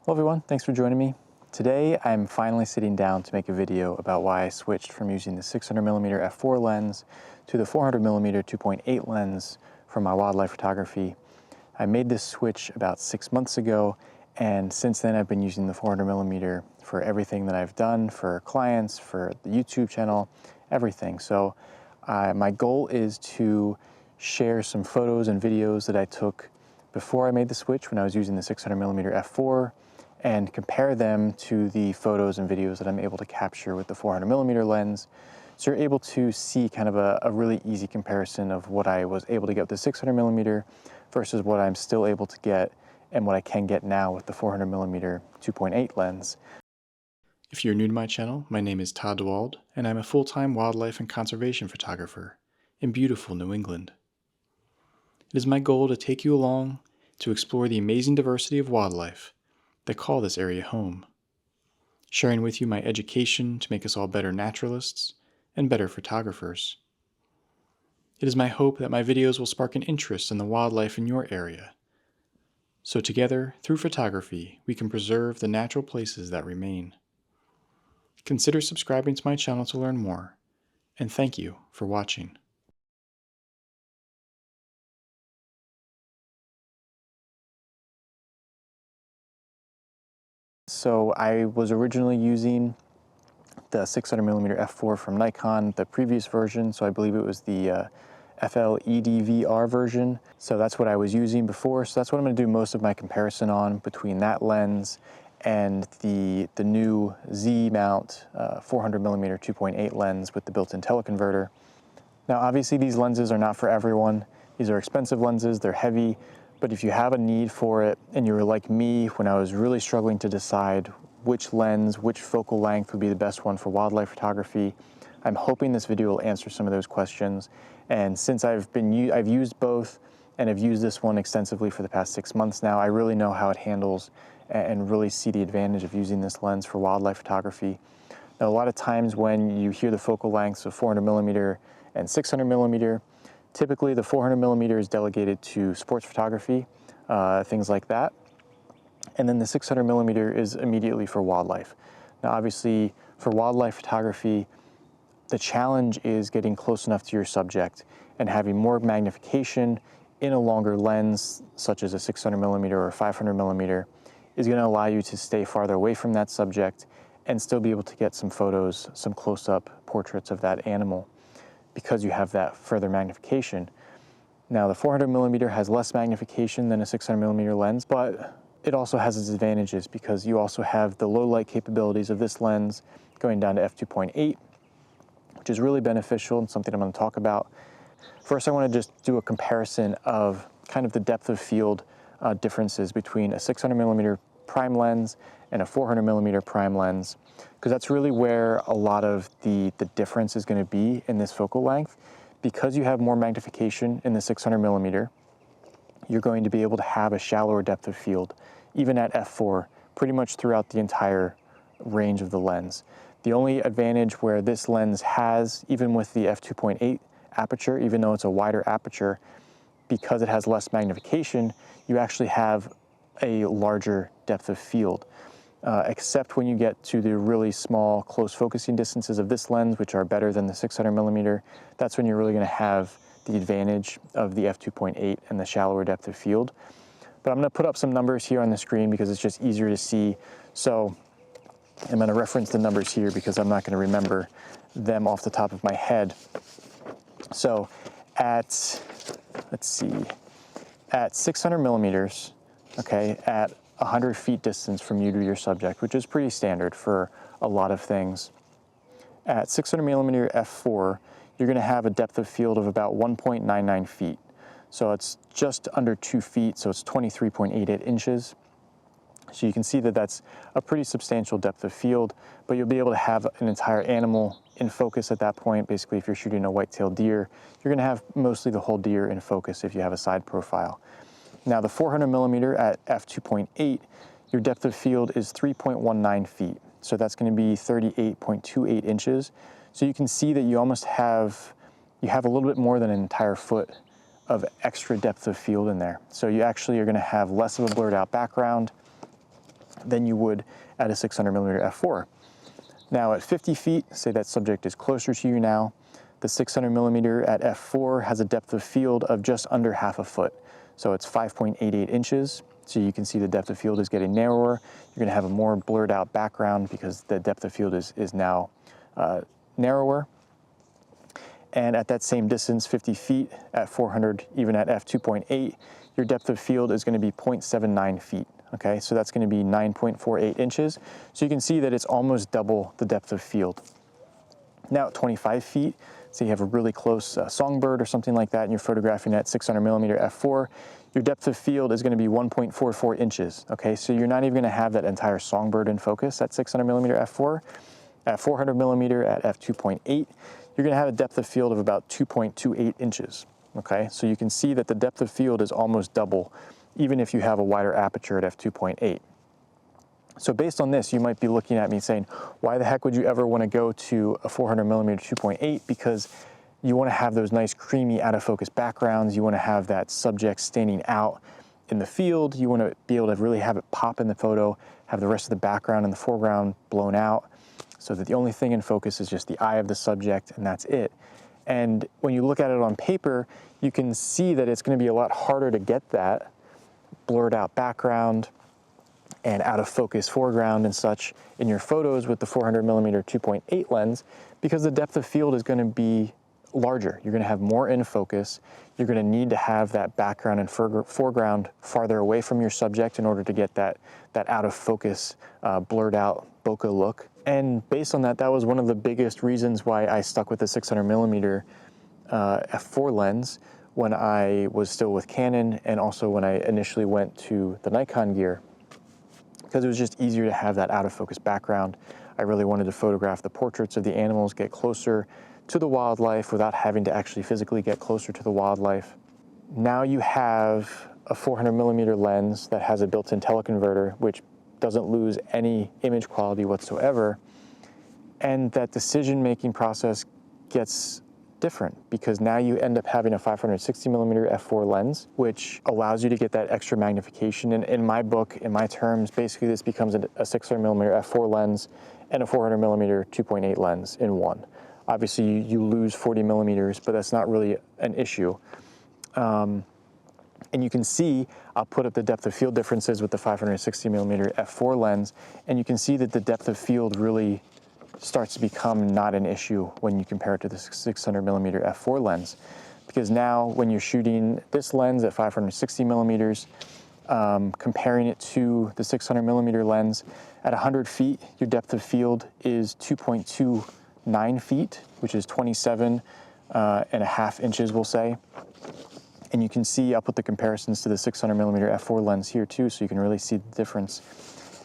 Hello everyone, thanks for joining me. Today I'm finally sitting down to make a video about why I switched from using the 600mm f4 lens to the 400mm 2.8 lens for my wildlife photography. I made this switch about 6 months ago, and since then I've been using the 400mm for everything that I've done, for clients, for the YouTube channel, everything. So my goal is to share some photos and videos that I took before I made the switch when I was using the 600mm f4 and compare them to the photos and videos that I'm able to capture with the 400mm lens. So you're able to see kind of a really easy comparison of what I was able to get with the 600mm versus what I'm still able to get and what I can get now with the 400mm 2.8 lens. If you're new to my channel, my name is Todd DeWald, and I'm a full-time wildlife and conservation photographer in beautiful New England. It is my goal to take you along to explore the amazing diversity of wildlife that call this area home, sharing with you my education to make us all better naturalists and better photographers. It is my hope that my videos will spark an interest in the wildlife in your area, so together, through photography, we can preserve the natural places that remain. Consider subscribing to my channel to learn more, and thank you for watching. So I was originally using the 600mm f4 from Nikon, the previous version, so I believe it was the FLEDVR version. So that's what I was using before, so that's what I'm going to do most of my comparison on between that lens and the new Z mount 400mm 2.8 lens with the built-in teleconverter. Now obviously these lenses are not for everyone. These are expensive lenses, they're heavy, but if you have a need for it and you were like me when I was really struggling to decide which lens, which focal length would be the best one for wildlife photography, I'm hoping this video will answer some of those questions. And since I've used both and have used this one extensively for the past 6 months now, I really know how it handles and really see the advantage of using this lens for wildlife photography. Now, a lot of times when you hear the focal lengths of 400mm and 600mm, typically the 400mm is delegated to sports photography, things like that. And then the 600mm is immediately for wildlife. Now obviously for wildlife photography, the challenge is getting close enough to your subject and having more magnification in a longer lens, such as a 600mm or a 500mm, is going to allow you to stay farther away from that subject and still be able to get some photos, some close-up portraits of that animal, because you have that further magnification. Now the 400mm has less magnification than a 600mm lens, but it also has its advantages because you also have the low light capabilities of this lens going down to F2.8, which is really beneficial and something I'm going to talk about. First, I want to just do a comparison of kind of the depth of field differences between a 600mm prime lens and a 400mm prime lens, because that's really where a lot of the difference is going to be in this focal length. Because you have more magnification in the 600mm, you're going to be able to have a shallower depth of field, even at f4, pretty much throughout the entire range of the lens. The only advantage where this lens has, even with the f2.8 aperture, even though it's a wider aperture, because it has less magnification, you actually have a larger depth of field. Except when you get to the really small close focusing distances of this lens, which are better than the 600mm, that's when you're really going to have the advantage of the f2.8 and the shallower depth of field. But I'm going to put up some numbers here on the screen because it's just easier to see. So I'm going to reference the numbers here because I'm not going to remember them off the top of my head. So at, let's see, at 600mm, okay, at 100 feet distance from you to your subject, which is pretty standard for a lot of things. At 600mm f4, you're going to have a depth of field of about 1.99 feet. So it's just under 2 feet, so it's 23.88 inches. So you can see that that's a pretty substantial depth of field, but you'll be able to have an entire animal in focus at that point. Basically, if you're shooting a white-tailed deer, you're going to have mostly the whole deer in focus if you have a side profile. Now the 400mm at f2.8, your depth of field is 3.19 feet. So that's going to be 38.28 inches. So you can see that you almost have, a little bit more than an entire foot of extra depth of field in there. So you actually are going to have less of a blurred out background. than you would at a 600mm f4. Now at 50 feet, say that subject is closer to you now, the 600mm at f4 has a depth of field of just under half a foot. So it's 5.88 inches. So you can see the depth of field is getting narrower. You're going to have a more blurred out background because the depth of field is now narrower. And at that same distance, 50 feet at 400, even at f2.8, your depth of field is going to be 0.79 feet. Okay, so that's going to be 9.48 inches. So you can see that it's almost double the depth of field. Now at 25 feet, so you have a really close songbird or something like that, and you're photographing at 600mm f4, your depth of field is going to be 1.44 inches. Okay, so you're not even going to have that entire songbird in focus at 600mm f4. At 400mm at f2.8, you're going to have a depth of field of about 2.28 inches. Okay, so you can see that the depth of field is almost double, even if you have a wider aperture at f2.8. So based on this, you might be looking at me saying, why the heck would you ever want to go to a 400mm 2.8? Because you want to have those nice creamy out of focus backgrounds. You want to have that subject standing out in the field. You want to be able to really have it pop in the photo, have the rest of the background and the foreground blown out, so that the only thing in focus is just the eye of the subject, and that's it. And when you look at it on paper, you can see that it's going to be a lot harder to get that blurred out background and out of focus foreground and such in your photos with the 400mm 2.8 lens, because the depth of field is going to be larger. You're going to have more in focus. You're going to need to have that background and foreground farther away from your subject in order to get that out of focus, blurred out bokeh look. And based on that, that was one of the biggest reasons why I stuck with the 600mm f4 lens when I was still with Canon, and also when I initially went to the Nikon gear, because it was just easier to have that out of focus background. I really wanted to photograph the portraits of the animals, get closer to the wildlife without having to actually physically get closer to the wildlife. Now you have a 400mm lens that has a built-in teleconverter, which doesn't lose any image quality whatsoever, and that decision-making process gets different, because now you end up having a 560mm f4 lens, which allows you to get that extra magnification. And in my book, in my terms, basically this becomes a 600mm f4 lens and a 400mm 2.8 lens in one. Obviously you lose 40mm, but that's not really an issue. And you can see, I'll put up the depth of field differences with the 560mm f4 lens, and you can see that the depth of field really starts to become not an issue when you compare it to the 600mm f4 lens. Because now when you're shooting this lens at 560mm, comparing it to the 600mm lens, at 100 feet, your depth of field is 2.29 feet, which is 27.5 inches, we'll say. And you can see, I'll put the comparisons to the 600mm f4 lens here too, so you can really see the difference.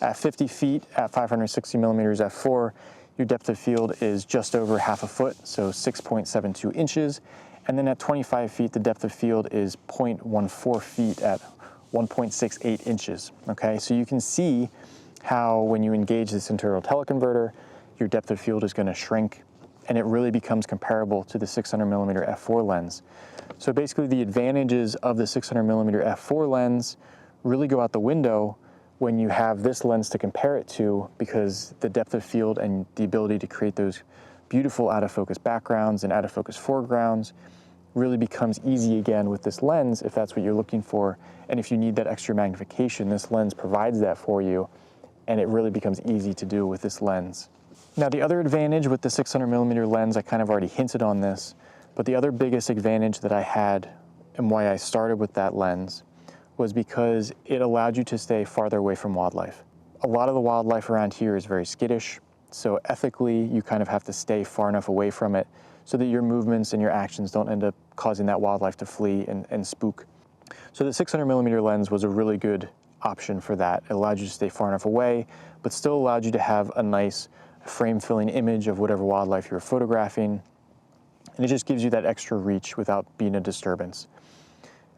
At 50 feet, at 560mm f4, your depth of field is just over half a foot, so 6.72 inches. And then at 25 feet, the depth of field is 0.14 feet at 1.68 inches. Okay, so you can see how when you engage this internal teleconverter, your depth of field is going to shrink, and it really becomes comparable to the 600mm f4 lens. So basically the advantages of the 600mm f4 lens really go out the window when you have this lens to compare it to, because the depth of field and the ability to create those beautiful out of focus backgrounds and out of focus foregrounds really becomes easy again with this lens, if that's what you're looking for. And if you need that extra magnification, this lens provides that for you, and it really becomes easy to do with this lens. Now the other advantage with the 600mm lens, I kind of already hinted on this, but the other biggest advantage that I had and why I started with that lens was because it allowed you to stay farther away from wildlife. A lot of the wildlife around here is very skittish, so ethically you kind of have to stay far enough away from it so that your movements and your actions don't end up causing that wildlife to flee and spook. So the 600mm lens was a really good option for that. It allowed you to stay far enough away, but still allowed you to have a nice frame-filling image of whatever wildlife you're photographing, and it just gives you that extra reach without being a disturbance.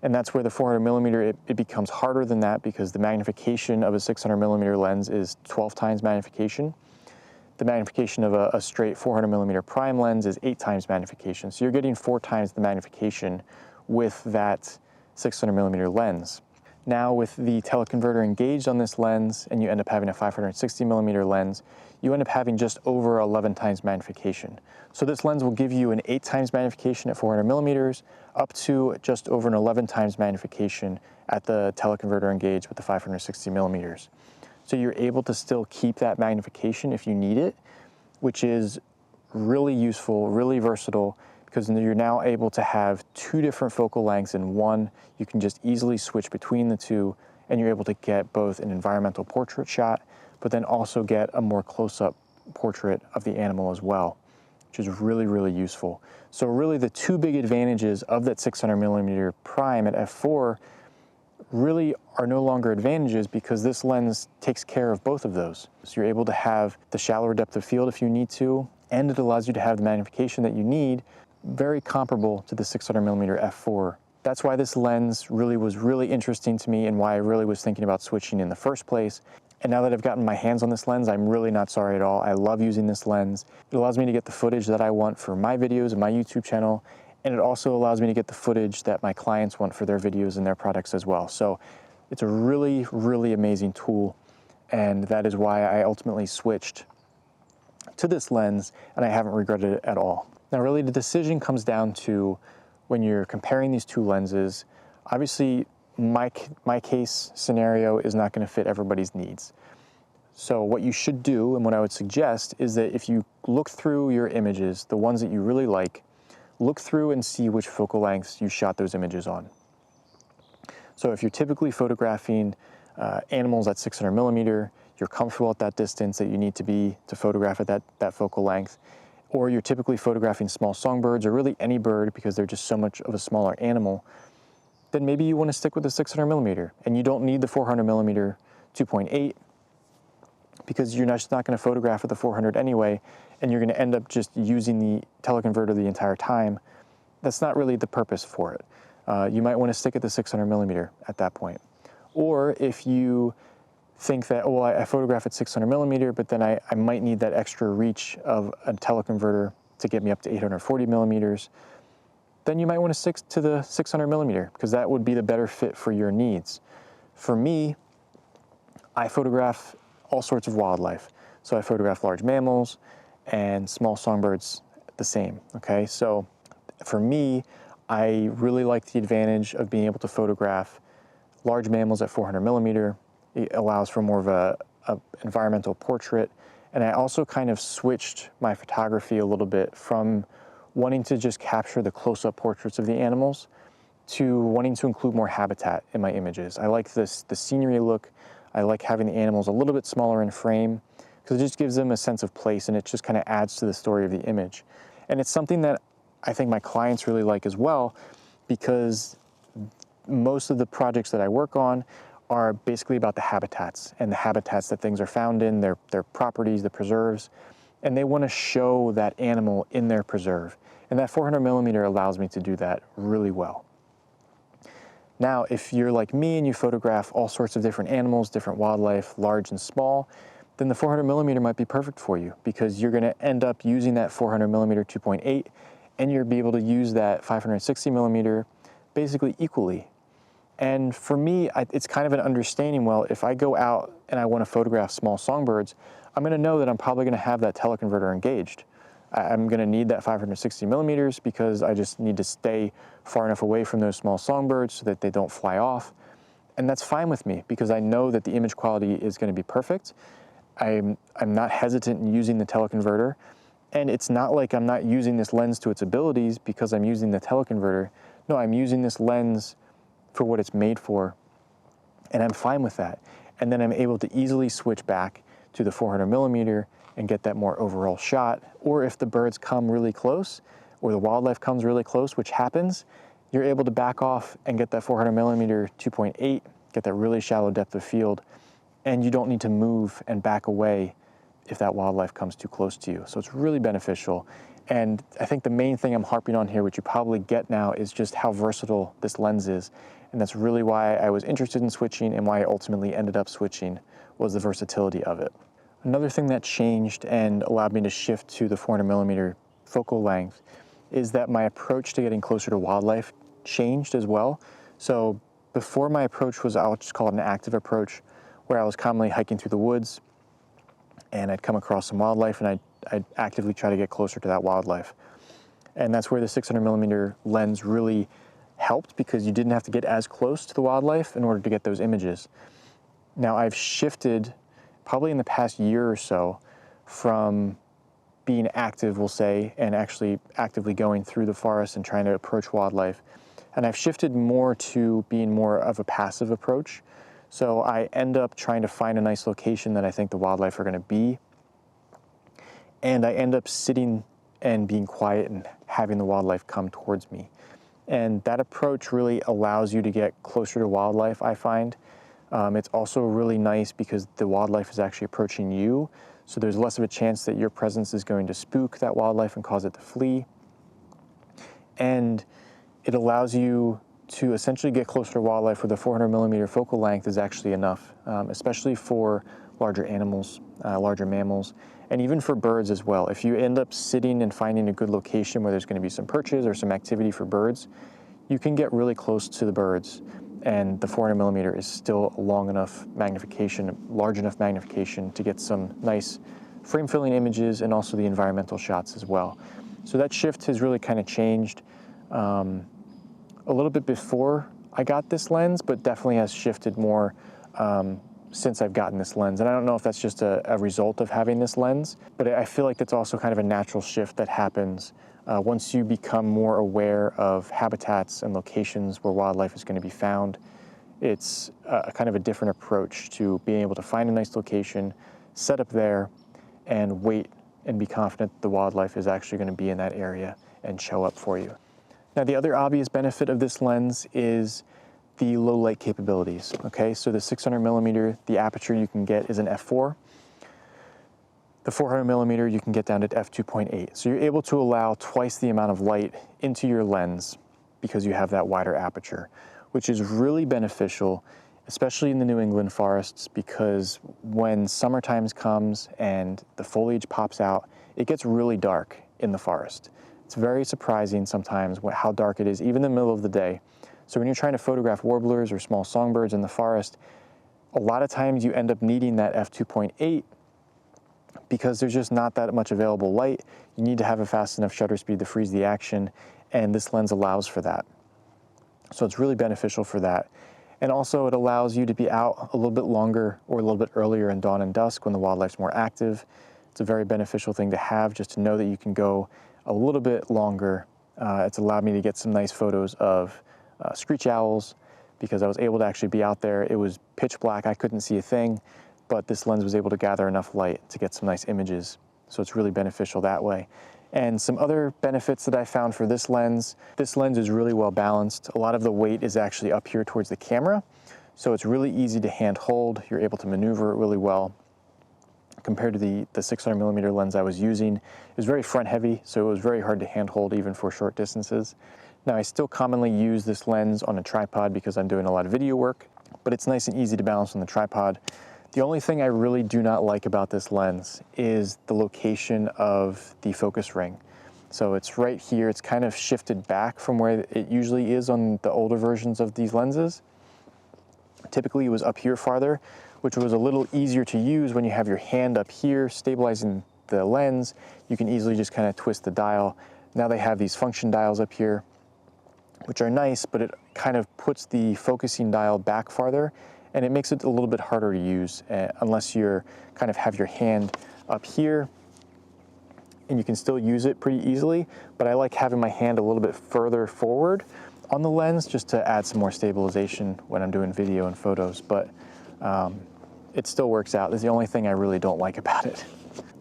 And that's where the 400mm, it becomes harder than that, because the magnification of a 600mm lens is 12 times magnification. The magnification of a straight 400mm prime lens is 8 times magnification. So you're getting 4 times the magnification with that 600mm lens. Now with the teleconverter engaged on this lens and you end up having a 560mm lens, you end up having just over 11 times magnification. So this lens will give you an 8 times magnification at 400mm up to just over an 11 times magnification at the teleconverter engaged with the 560mm. So you're able to still keep that magnification if you need it, which is really useful, really versatile, because you're now able to have 2 different focal lengths in one. You can just easily switch between the two, and you're able to get both an environmental portrait shot, but then also get a more close-up portrait of the animal as well, which is really, really useful. So really the 2 big advantages of that 600mm prime at f4 really are no longer advantages, because this lens takes care of both of those. So you're able to have the shallower depth of field if you need to, and it allows you to have the magnification that you need, very comparable to the 600mm f4. That's why this lens was really interesting to me, and why I really was thinking about switching in the first place. And now that I've gotten my hands on this lens, I'm really not sorry at all. I love using this lens. It allows me to get the footage that I want for my videos and my YouTube channel, and it also allows me to get the footage that my clients want for their videos and their products as well. So it's a really, really amazing tool, and that is why I ultimately switched to this lens, and I haven't regretted it at all. Now really the decision comes down to, when you're comparing these 2 lenses, obviously my case scenario is not going to fit everybody's needs. So what you should do, and what I would suggest, is that if you look through your images, the ones that you really like, look through and see which focal lengths you shot those images on. So if you're typically photographing animals at 600mm, you're comfortable at that distance that you need to be to photograph at that focal length, or you're typically photographing small songbirds, or really any bird because they're just so much of a smaller animal, then maybe you want to stick with the 600mm, and you don't need the 400mm 2.8, because you're just not going to photograph with the 400 anyway, and you're going to end up just using the teleconverter the entire time. That's not really the purpose for it. You might want to stick at the 600mm at that point. Or if you think that, oh, I photograph at 600mm, but then I might need that extra reach of a teleconverter to get me up to 840mm, then you might want to stick to the 600mm, because that would be the better fit for your needs. For me, I photograph all sorts of wildlife. So I photograph large mammals and small songbirds the same, okay? So for me, I really like the advantage of being able to photograph large mammals at 400mm. It allows for more of a environmental portrait. And I also kind of switched my photography a little bit from wanting to just capture the close-up portraits of the animals to wanting to include more habitat in my images. I like the scenery look. I like having the animals a little bit smaller in frame, because it just gives them a sense of place, and it just kind of adds to the story of the image. And it's something that I think my clients really like as well, because most of the projects that I work on are basically about the habitats, and the habitats that things are found in, their properties, the preserves, and they want to show that animal in their preserve. And that 400mm allows me to do that really well. Now, if you're like me and you photograph all sorts of different animals, different wildlife, large and small, then the 400mm might be perfect for you, because you're going to end up using that 400mm 2.8, and you'll be able to use that 560mm basically equally. And for me, it's kind of an understanding, well, if I go out and I want to photograph small songbirds, I'm going to know that I'm probably going to have that teleconverter engaged. I'm going to need that 560mm, because I just need to stay far enough away from those small songbirds so that they don't fly off. And that's fine with me, because I know that the image quality is going to be perfect. I'm not hesitant in using the teleconverter. And it's not like I'm not using this lens to its abilities because I'm using the teleconverter. No, I'm using this lens for what it's made for, and I'm fine with that. And then I'm able to easily switch back to the 400mm and get that more overall shot. Or if the birds come really close, or the wildlife comes really close, which happens, you're able to back off and get that 400mm 2.8, get that really shallow depth of field, and you don't need to move and back away if that wildlife comes too close to you. So it's really beneficial. And I think the main thing I'm harping on here, which you probably get now, is just how versatile this lens is. And that's really why I was interested in switching, and why I ultimately ended up switching, was the versatility of it. Another thing that changed and allowed me to shift to the 400mm focal length is that my approach to getting closer to wildlife changed as well. So before my approach was, I'll just call it an active approach, where I was commonly hiking through the woods and I'd come across some wildlife and I'd actively try to get closer to that wildlife. And that's where the 600mm lens really helped, because you didn't have to get as close to the wildlife in order to get those images. Now I've shifted probably in the past year or so from being active, we'll say, and actually actively going through the forest and trying to approach wildlife. And I've shifted more to being more of a passive approach. So I end up trying to find a nice location that I think the wildlife are going to be. And I end up sitting and being quiet and having the wildlife come towards me. And that approach really allows you to get closer to wildlife, I find. It's also really nice because the wildlife is actually approaching you. So there's less of a chance that your presence is going to spook that wildlife and cause it to flee. And it allows you to essentially get closer to wildlife where the 400mm focal length is actually enough, especially for larger animals, larger mammals, and even for birds as well. If you end up sitting and finding a good location where there's going to be some perches or some activity for birds, you can get really close to the birds, and the 400mm is still long enough magnification, large enough magnification to get some nice frame-filling images and also the environmental shots as well. So that shift has really kind of changed a little bit before I got this lens, but definitely has shifted more since I've gotten this lens. And I don't know if that's just a result of having this lens, but I feel like that's also kind of a natural shift that happens once you become more aware of habitats and locations where wildlife is going to be found. It's a kind of a different approach to being able to find a nice location, set up there, and wait and be confident the wildlife is actually going to be in that area and show up for you. Now, the other obvious benefit of this lens is the low light capabilities. Okay, so the 600mm, the aperture you can get is an f4. The 400mm you can get down to f2.8. So you're able to allow twice the amount of light into your lens because you have that wider aperture, which is really beneficial, especially in the New England forests, because when summertime comes and the foliage pops out, it gets really dark in the forest. It's very surprising sometimes how dark it is, even in the middle of the day. So when you're trying to photograph warblers or small songbirds in the forest, a lot of times you end up needing that f2.8 because there's just not that much available light. You need to have a fast enough shutter speed to freeze the action, and this lens allows for that. So it's really beneficial for that. And also it allows you to be out a little bit longer or a little bit earlier in dawn and dusk when the wildlife's more active. It's a very beneficial thing to have, just to know that you can go a little bit longer. It's allowed me to get some nice photos of screech owls because I was able to actually be out there. It was pitch black, I couldn't see a thing, but this lens was able to gather enough light to get some nice images. So it's really beneficial that way. And some other benefits that I found for this lens is really well balanced. A lot of the weight is actually up here towards the camera, so it's really easy to hand hold. You're able to maneuver it really well. Compared to the 600mm lens I was using, it was very front heavy, so it was very hard to hand hold even for short distances. Now, I still commonly use this lens on a tripod because I'm doing a lot of video work, but it's nice and easy to balance on the tripod. The only thing I really do not like about this lens is the location of the focus ring. So it's right here. It's kind of shifted back from where it usually is on the older versions of these lenses. Typically it was up here farther, which was a little easier to use when you have your hand up here stabilizing the lens. You can easily just kind of twist the dial. Now they have these function dials up here, which are nice, but it kind of puts the focusing dial back farther, and it makes it a little bit harder to use unless you're kind of have your hand up here, and you can still use it pretty easily, but I like having my hand a little bit further forward on the lens just to add some more stabilization when I'm doing video and photos, but it still works out. It's the only thing I really don't like about it.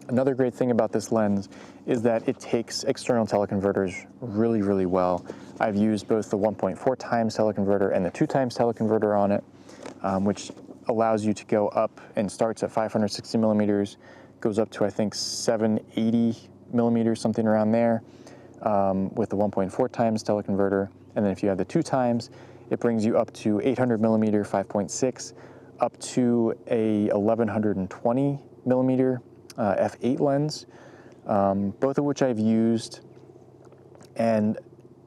Another great thing about this lens is that it takes external teleconverters really, really well. I've used both the 1.4 times teleconverter and the 2 times teleconverter on it, which allows you to go up and starts at 560mm, goes up to I think 780mm, something around there, with the 1.4 times teleconverter. And then if you have the 2 times, it brings you up to 800mm 5.6, up to a 1120mm f8 lens, both of which I've used. And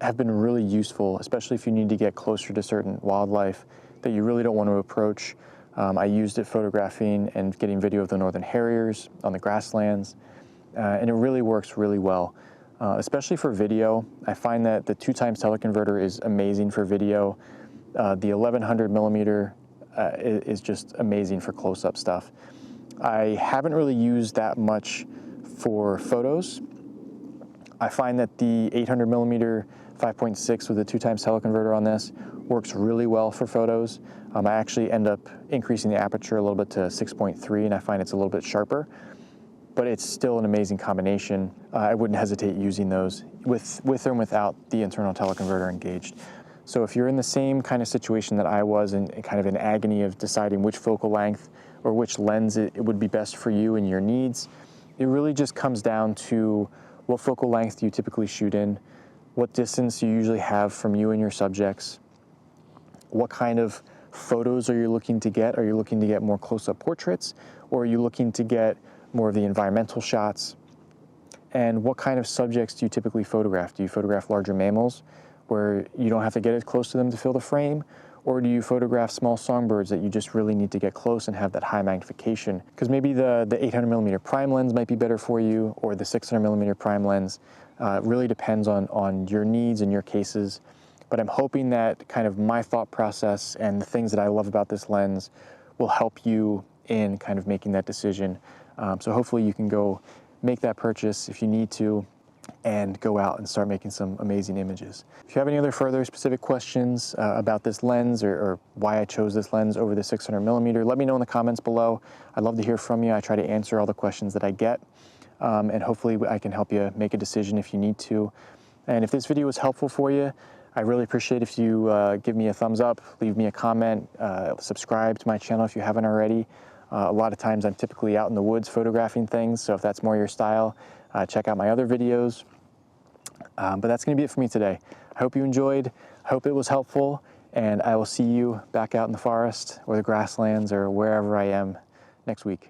have been really useful, especially if you need to get closer to certain wildlife that you really don't want to approach. I used it photographing and getting video of the northern harriers on the grasslands, and it really works really well, especially for video. I find that the 2x teleconverter is amazing for video. The 1100 millimeter is just amazing for close-up stuff. I haven't really used that much for photos. I find that the 800 millimeter 5.6 with the 2x teleconverter on this works really well for photos. I actually end up increasing the aperture a little bit to 6.3, and I find it's a little bit sharper, but it's still an amazing combination. I wouldn't hesitate using those with or without the internal teleconverter engaged. So if you're in the same kind of situation that I was, in kind of an agony of deciding which focal length or which lens it would be best for you and your needs, it really just comes down to what focal length do you typically shoot in, what distance you usually have from you and your subjects, what kind of photos are you looking to get? Are you looking to get more close-up portraits, or are you looking to get more of the environmental shots? And what kind of subjects do you typically photograph? Do you photograph larger mammals where you don't have to get as close to them to fill the frame? Or do you photograph small songbirds that you just really need to get close and have that high magnification? Because maybe the 800 millimeter prime lens might be better for you, or the 600 millimeter prime lens. It really depends on your needs and your cases. But I'm hoping that kind of my thought process and the things that I love about this lens will help you in kind of making that decision. So hopefully you can go make that purchase if you need to, and go out and start making some amazing images. If you have any other further specific questions about this lens, or why I chose this lens over the 600 millimeter, let me know in the comments below. I'd love to hear from you. I try to answer all the questions that I get, and hopefully I can help you make a decision if you need to. And if this video was helpful for you, I really appreciate if you give me a thumbs up, leave me a comment, subscribe to my channel if you haven't already. A lot of times I'm typically out in the woods photographing things, so if that's more your style, check out my other videos. But that's going to be it for me today. I hope you enjoyed. I hope it was helpful, and I will see you back out in the forest or the grasslands or wherever I am next week.